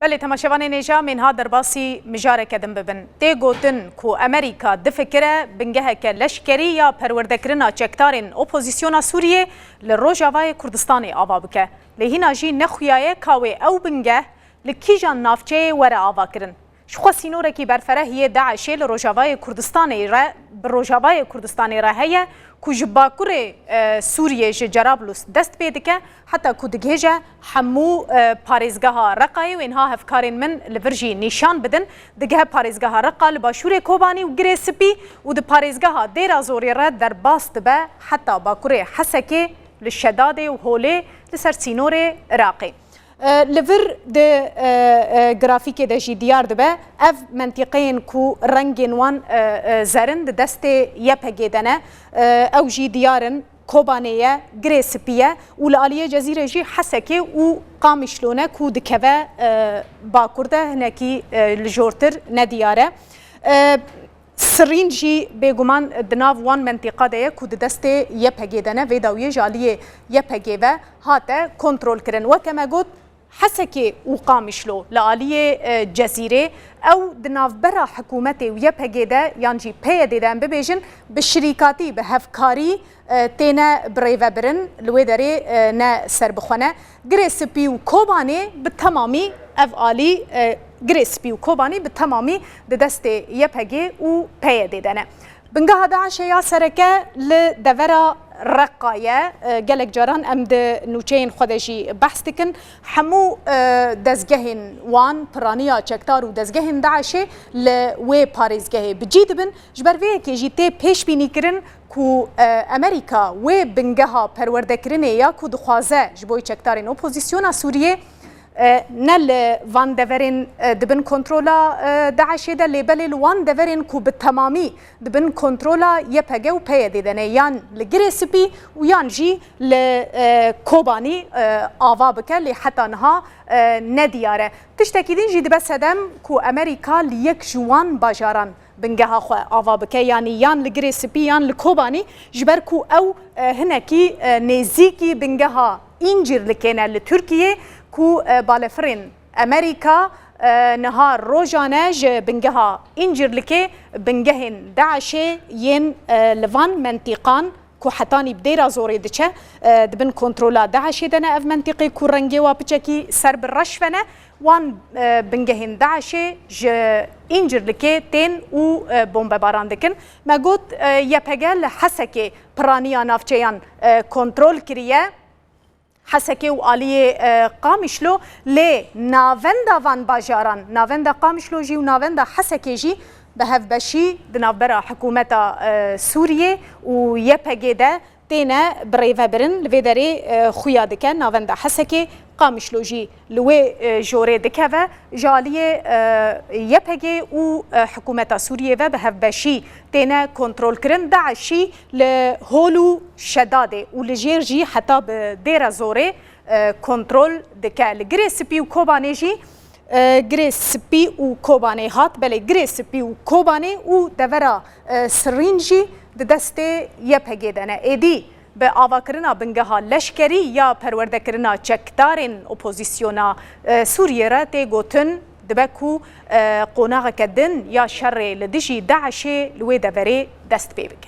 بله تماشاوان نیجا منها در باسی مجاره کدم ببن تی گوتن کو امریکا دفکره بنگه که لشکری یا پروردکرنا چکتارین اپوزیسیونا سوریه لروجاوای کردستان آوا بکه لهینا جی نخویای کاوی او بنگه لکیجان نافچه وره آوا کرن شخوا سینوره کی برفره هیه داعشه لروجاوای کردستان را هیه کو جباکور سوریه جرابلس دست بیدکه حتی کو دگهجه همو پارێزگاها رقای و اینها هفکارین من لورجی نشان بدن دگه پارێزگاها رقا لباشور کوبانی و گره سپی و د پارێزگاها دیرا زوری را در باست به حتی باکور حسکه لشداد و هوله لسر سینور راقی لور د گرافیک د جی دیار دبه اف منطقین کو رنگین وان زرن د دست یپگیدنه او جی دیارن کوبانیه گری سپیه و لالیه جزیره جی حسکه و قامشلونه کو دکوه باکورده هنکی لجورتر ندیاره سرین جی بگمان دناو وان منطقه ده کو د دست یپگیدنه و داویه جالیه یپگیوه هاته کنترول کرن و کما گوت حسكي وقامشلو لآلية جزيرة أو دنافبرا حكومتي ويبهجيدا يانجي بيديدا ببيجن بالشركاتي بهفكاري تينا بريفابرن لويداري نا سربخونه غريسبي وكوباني بالتمامي أفعالي غريسبي وكوباني بالتمامي ددست يبهجي وبيديدنا بنجا داعش يا سركة لدورة رقاية جالك جاران أمد نوچين خدشي بحث دكن حمو دزجهن وان برانيا چكتار ودزجهن داعشة لوي باريزجه بجيد بن جبر فيه كي جيتي پیش بینی کرن کو أمريكا و بنجها پروردكرنه يا کو دخوازه جبوي چكتارين اپوزيسيونا سوريه نل وان دورين دبن كنترولا داعش ده لبل وان دورين كو بالتمامي دبن كنترولا يبهجو بيديدنه يان لجريسبي ويان جي لكوباني آوابك اللي حتى نها ندياره تشتكيدين جي بس هدم كو أمريكا ليك جوان باجاران بنجها خو آوابك يعني يان لجريسبي يان لكوباني جبركو أو هناكي نزيكي بنجها إنجر لكينا لتركيا کو بالفرین امریکا نهار روزانه بنجها انجر لکه بنجهن داعشه ين لفان منطقان کو حتانی بدیرا زوری دچه دبن کنترولا داعشه دنا اف منطقه کو رنگی و بچکی سر برشفنه وان بنجهن داعشه انجر لکه تین و بمب باران دکن ما گوت یپگل حسکه پرانیا نافچیان کنترول کریه حسكي وآلية قامشلو لي نافندا وان باجاران نافندا قامشلو جي ونافندا حسكي جي بهف بشي دنابرا حكومة سوريا ويبهجيدا تينا بريفابرن لفيداري خويا دكا نافندا حسكي قامشلو جي لوي جوري دكا جالية يبهجي وحكومة سوريا بهف بشي تينا كنترول كرن داعشي لهولو شداده ولجير جي حتى بديرا زوري كنترول دكا لجريسبي وكوباني جي جريسبي وكوباني هات بلي جريسبي وكوباني ودورا سرينجي دسته يبهجيدنا ايدي به آواکرنا بنگها لشکری یا پروردکرنا چکتارین اپوزیسیونا سوریه را تی گوتن دبکو قناغ کدن یا شر لدجی داعش لوی دوری دست بیبک